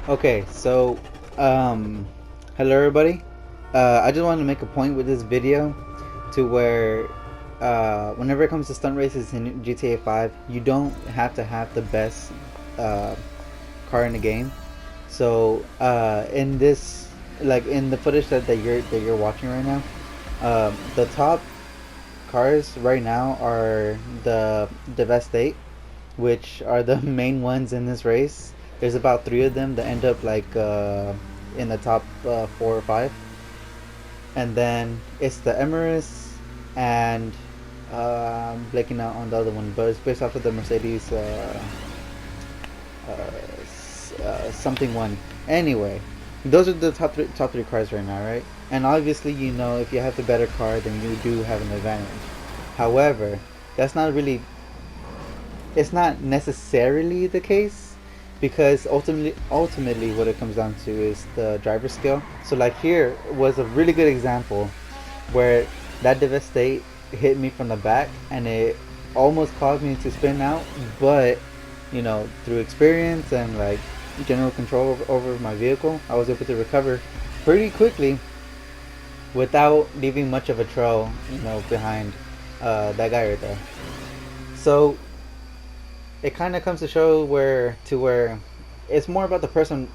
Okay, so, um, hello everybody. I just wanted to make a point with this video to where, whenever it comes to stunt races in GTA 5, you don't have to have the best uh, car in the game. So, in this, like in the footage that you're watching right now, the top cars right now are the Devastate, which are the main ones in this race. There's about three of them that end up like in the top four or five, and then it's the Emirates and I'm blanking out on the other one, but it's based off of the Mercedes something one. Anyway, those are the top three cars right now, right? And obviously, if you have the better car, then you do have an advantage. However, that's not really it's not necessarily the case because ultimately what it comes down to is the driver skill. So like here was a really good example where that Devastate hit me from the back and it almost caused me to spin out, but through experience and like general control over my vehicle, I was able to recover pretty quickly without leaving much of a trail behind that guy right there. So it kind of comes to show where it's more about the person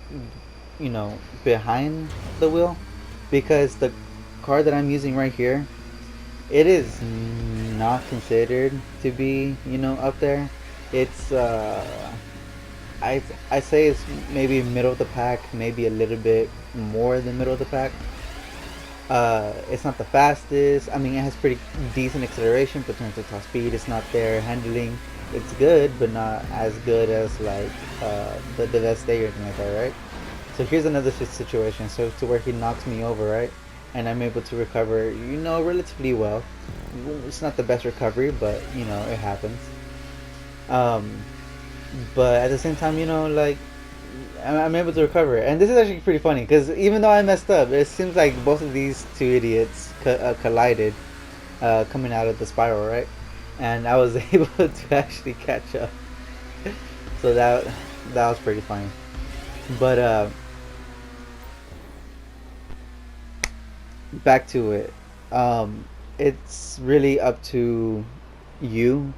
behind the wheel, because the car that I'm using right here, it is not considered to be up there. It's I say it's maybe middle of the pack, maybe a little bit more than middle of the pack. It's not the fastest. I mean, it has pretty decent acceleration, but in terms of top speed, it's not there. Handling, it's good, but not as good as like the Devastate or anything like that, right? So here's another situation. So to where he knocks me over, right, and I'm able to recover, relatively well. It's not the best recovery, but it happens. Um, but at the same time, like I'm able to recover it. And this is actually pretty funny because even though I messed up, it seems like both of these two idiots collided coming out of the spiral, right? And I was able to actually catch up. So that was pretty funny. But back to it. It's really up to you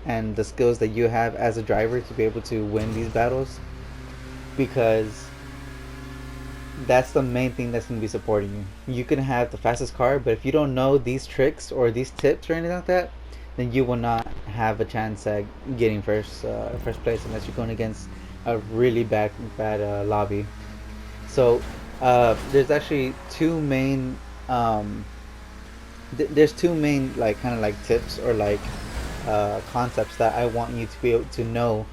and the skills that you have as a driver to be able to win these battles, because that's the main thing that's going to be supporting you. You can have the fastest car, but if you don't know these tricks or these tips or anything like that, then you will not have a chance at getting first place unless you're going against a really bad lobby. So there's actually there's two main like kind of like tips or like concepts that I want you to be able to know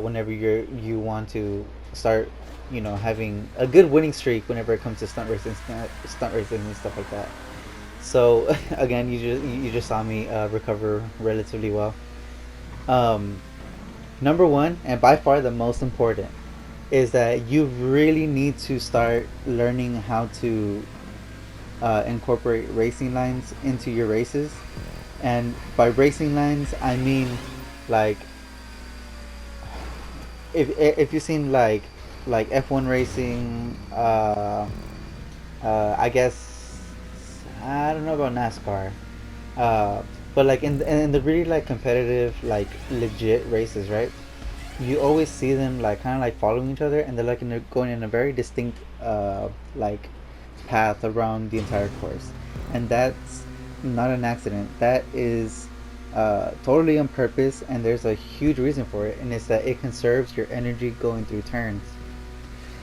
whenever you want to start having a good winning streak whenever it comes to stunt racing and stuff like that. So again, you just saw me recover relatively well. um, Number one, and by far the most important, is that you really need to start learning how to incorporate racing lines into your races. And by racing lines, I mean like if you've seen like F1 racing, I guess I don't know about NASCAR, uh, but like in the really like competitive like legit races, right? You always see them like kind of like following each other, and they're like going in a very distinct like path around the entire course, and that's not an accident. That is totally on purpose, and there's a huge reason for it, and it's that it conserves your energy going through turns.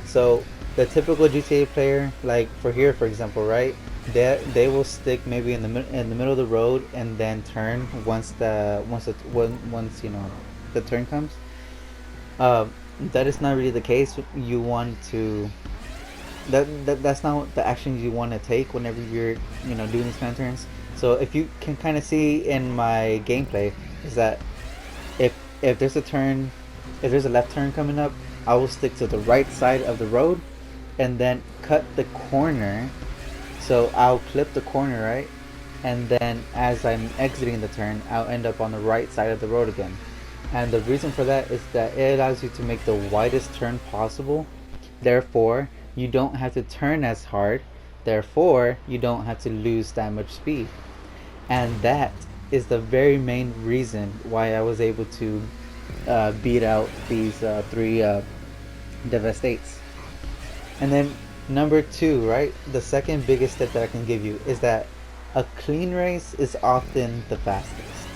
So the typical GTA player, like for here, for example, right? They will stick maybe in the middle of the road and then turn once the turn comes. That is not really the case. You want to that's not the actions you want to take whenever you're doing these kind of turns. So if you can kind of see in my gameplay, is that if if there's a turn, if there's a left turn coming up, I will stick to the right side of the road and then cut the corner. So I'll clip the corner, right? And then as I'm exiting the turn, I'll end up on the right side of the road again. And the reason for that is that it allows you to make the widest turn possible. Therefore, you don't have to turn as hard. Therefore, you don't have to lose that much speed. And that is the very main reason why I was able to beat out these three Devastates. And then number two, right? The second biggest tip that I can give you is that a clean race is often the fastest.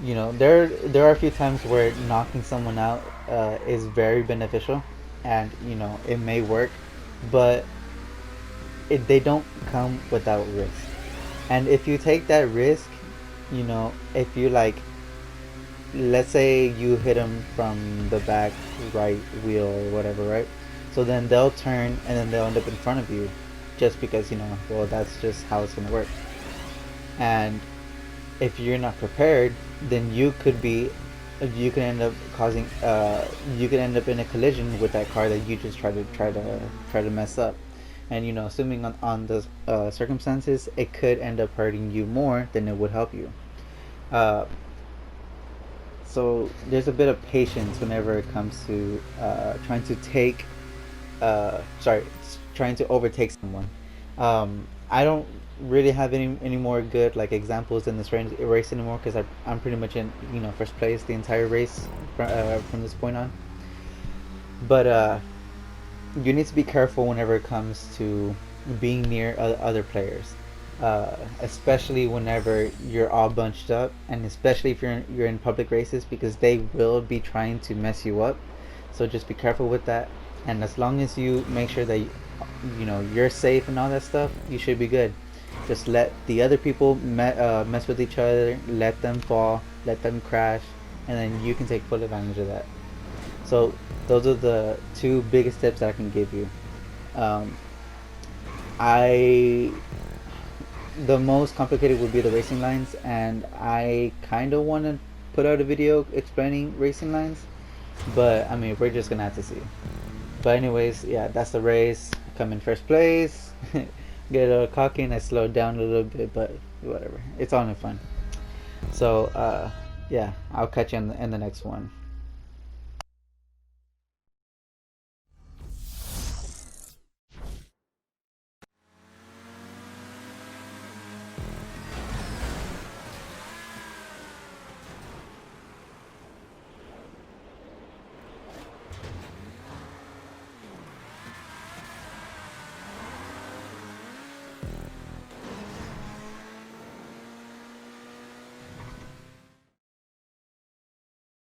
You know, there are a few times where knocking someone out is very beneficial, and you know it may work, but they don't come without risk. And if you take that risk, you know, if you like, let's say you hit them from the back right wheel or whatever, right? So then they'll turn and then they'll end up in front of you, just because you know, well, that's just how it's gonna work. And if you're not prepared, then you can end up causing you can end up in a collision with that car that you just try to mess up. And you know, assuming on the circumstances, it could end up hurting you more than it would help you. uh, so there's a bit of patience whenever it comes to trying to take sorry, trying to overtake someone. I don't really have any more good like examples in this race anymore because I'm pretty much in, you know, first place the entire race from this point on. But you need to be careful whenever it comes to being near other players, especially whenever you're all bunched up, and especially if you're in public races, because they will be trying to mess you up. So just be careful with that. And as long as you make sure that you know you're safe and all that stuff, you should be good. Just let the other people mess with each other, let them fall, let them crash, and then you can take full advantage of that. So those are the two biggest tips that I can give you. Um, I The most complicated would be the racing lines, and I kind of want to put out a video explaining racing lines, but I mean we're just gonna have to see. But anyways, yeah, that's the race. I come in first place. Get a little cocky and I slowed down a little bit, but whatever. It's all in fun. So yeah, I'll catch you in the next one.